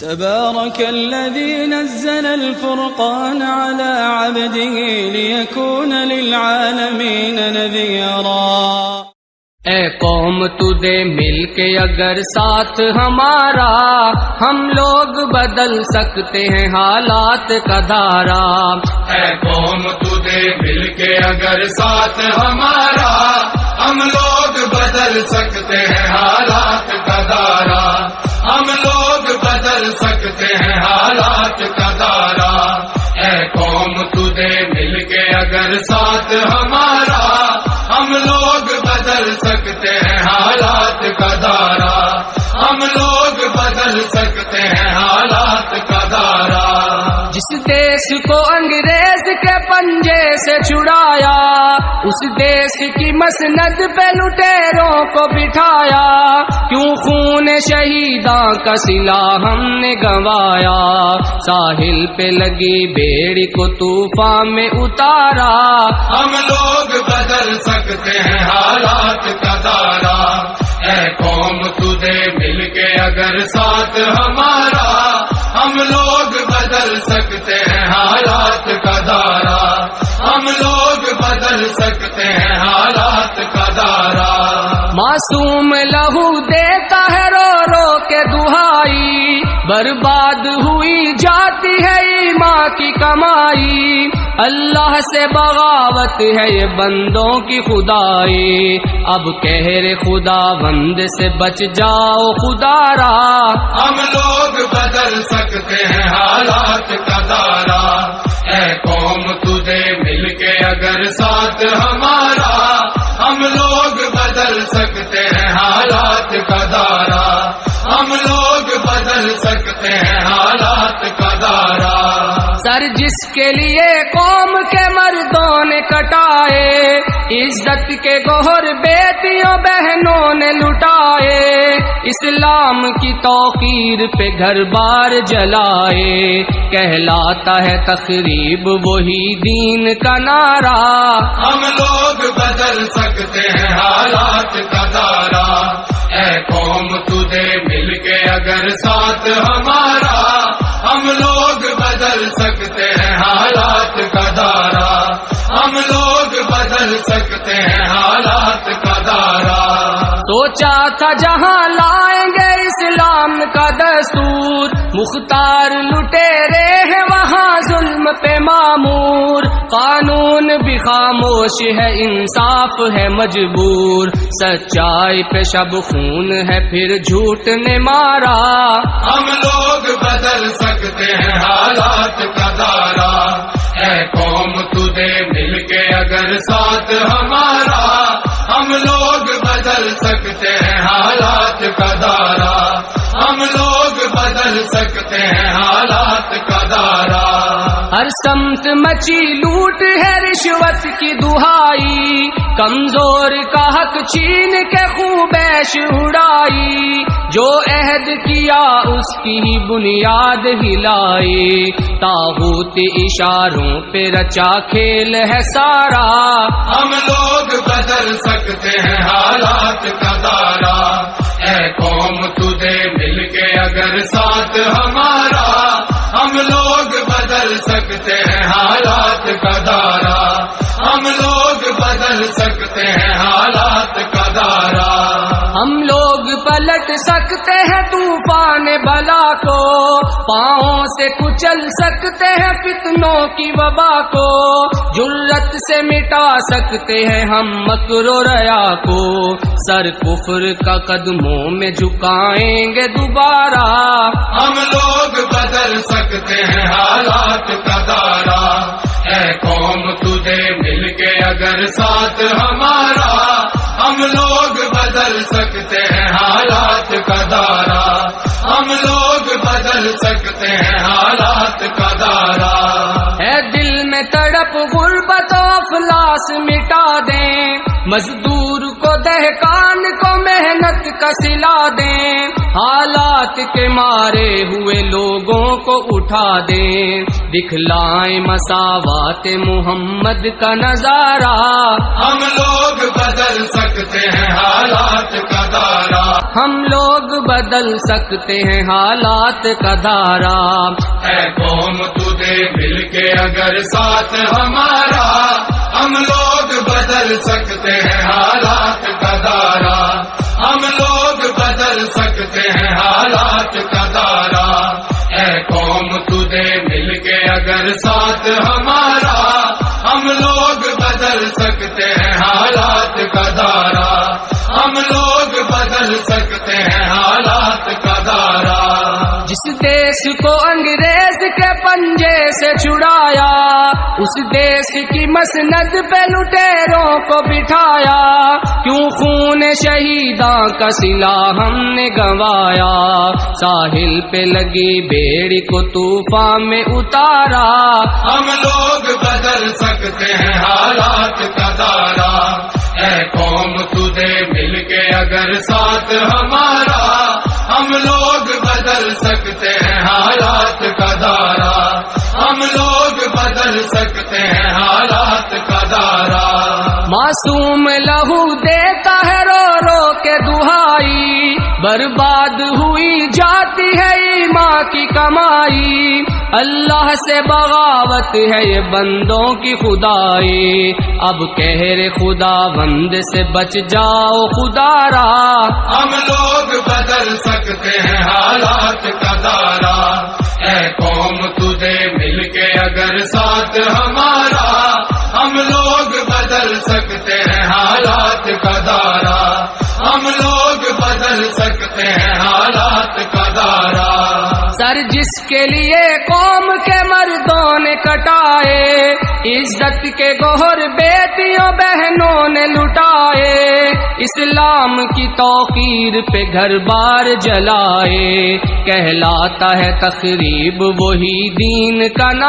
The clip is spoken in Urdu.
تبارك الذي نزل الفرقان على عبده ليكون للعالمين نذيرا۔ اے قوم تجھے مل کے اگر ساتھ ہمارا، ہم لوگ بدل سکتے ہیں حالات کا دھارا۔ اے قوم تجھے مل کے اگر ساتھ ہمارا، ہم لوگ بدل سکتے ہیں حالات کا دھارا۔ ہم لوگ بدل سکتے ہیں حالات کا دھارا۔ اے قوم تجھے مل کے اگر ساتھ ہمارا، ہم لوگ بدل سکتے ہیں حالات کا دھارا۔ ہم لوگ بدل سکتے ہیں حالات کا دھارا۔ جس دیس کو انگریز کے پنجے سے چھڑایا، اس دیس کی مسند پہ لٹیروں کو بٹھایا، کیوں خون شہیداں کا صلہ ہم نے گنوایا، ساحل پہ لگی بیڑی کو طوفان میں اتارا۔ ہم لوگ بدل سکتے ہیں حالات کا دھارا۔ اے قوم تجھے مل کے اگر ساتھ ہمارا، ہم لوگ بدل سکتے ہیں حالات کا دھارا۔ ہم لوگ بدل سکتے ہیں حالات کا دھارا۔ معصوم لہو دیتا ہے رو رو کے دہائی، برباد ہوئی جاتی ہے ایمان کی کمائی، اللہ سے بغاوت ہے یہ بندوں کی خدائی، اب قہر خدا بند سے بچ جاؤ خدا را۔ ہم لوگ بدل سکتے ہیں حالات کا دھارا۔ اے قوم تجھے مل کے اگر ساتھ ہمارا، ہم لوگ بدل سکتے ہیں حالات کا دھارا۔ ہم لوگ بدل سکتے ہیں حالات کا دھارا۔ سر جس کے لیے قوم کے مردوں نے کٹائے، عزت کے گوہر بیٹیوں بہنوں نے لٹائے، اسلام کی توقیر پہ گھر بار جلائے، کہلاتا ہے تخریب وہی دین کا نعرہ۔ ہم لوگ بدل سکتے ہیں حالات کا دھارا۔ اے قوم تجھے مل کے اگر ساتھ ہمارا، ہم لوگ بدل سکتے ہیں حالات کا دھارا۔ ہم لوگ بدل سکتے ہیں حالات کا دھارا۔ سوچا تھا جہاں لائیں گے اسلام کا دستور، مختار لٹیرے ہیں وہاں ظلم پہ معمور، قانون بھی خاموش ہے انصاف ہے مجبور، سچائی پہ شب خون ہے پھر جھوٹ نے مارا۔ ہم لوگ بدل سکتے ہیں حالات کا دھارا۔ اے قوم تجھے مل کے اگر ساتھ ہمارا، ہم لوگ بدل سکتے ہیں حالات کا دھارا۔ ہم لوگ بدل سکتے ہیں حالات کا دھارا۔ ہر سمت مچی لوٹ ہے رشوت کی دہائی، کمزور کا حق چھین کے خوبیش اڑائی، جو عہد کیا اس کی ہی بنیاد ہلائی، طاغوت اشاروں پہ رچا کھیل ہے سارا۔ ہم لوگ بدل سکتے ہیں حالات کا دھارا۔ اے قوم تجھے مل کے اگر ساتھ ہمارا، ہم لوگ بدل سکتے ہیں حالات کا دھارا۔ ہم لوگ بدل سکتے ہیں حالات کا دھارا۔ ہم لوگ پلٹ سکتے ہیں طوفان بلا کو، پاؤں سے کچل سکتے ہیں فتنوں کی وبا کو، جرت سے مٹا سکتے ہیں ہم مکر و ریا کو، سر کفر کا قدموں میں جھکائیں گے دوبارہ۔ ہم لوگ بدل سکتے ہیں حالات کا دھارا۔ اے قوم تجھے مل کے اگر ساتھ ہمارا، ہم لوگ بدل سکتے ہیں حالات کا دھارا۔ ہم لوگ بدل سکتے ہیں حالات کا دھارا۔ اے دل میں تڑپ غربت و افلاس مٹا دیں، مزدور کو دہقان کو محنت کا صلہ دیں، حالات کے مارے ہوئے لوگوں کو اٹھا دیں، دکھلائیں مساوات محمد کا نظارہ۔ ہم لوگ بدل سکتے ہیں حالات کا دھارا۔ ہم لوگ بدل سکتے ہیں حالات کا دھارا. اے قوم تو دے مل کے اگر ساتھ ہمارا ہم لوگ بدل سکتے ہیں حالات کا دھارا. ہم لوگ بدل سکتے ہیں حالات کا دھارا. اے قوم تو دے مل کے اگر ساتھ ہمارا ہم لوگ بدل سکتے ہیں حالات کا دھارا. ہم لوگ بدل سکتے ہیں حالات کا دھارا. جس دیش کو انگریز کے پنجے سے چھڑایا اس دیش کی مسند پہ لٹیروں کو بٹھایا. کیوں خون شہیداں کا صلہ ہم نے گنوایا. ساحل پہ لگی بیڑی کو طوفان میں اتارا. ہم لوگ بدل سکتے ہیں حالات کا دھارا. اے قوم تو دے مل کے اگر ساتھ ہمارا ہم لوگ بدل سکتے ہیں حالات کا دھارا. ہم لوگ بدل سکتے ہیں حالات کا دھارا. معصوم لہو دیتا ہے رو رو کے دہائی. برباد ہوئی جاتی ہے ایمان کی کمائی. اللہ سے بغاوت ہے یہ بندوں کی خدائی. اب قہر خدا بند سے بچ جاؤ خدا را. ہم لوگ بدل سکتے ہیں حالات کا دھارا. اے قوم تجھے مل کے اگر ساتھ ہمارا ہم لوگ بدل سکتے ہیں حالات کا دھارا. ہم لوگ بدل سکتے ہیں حالات کا دھارا. سر جس کے لیے قوم کے مردوں نے کٹائے عزت کے گوہر بیٹیوں بہنوں نے لٹائے. اسلام کی توقیر پہ گھر بار جلائے. کہلاتا ہے تخریب وہی دین کا نام.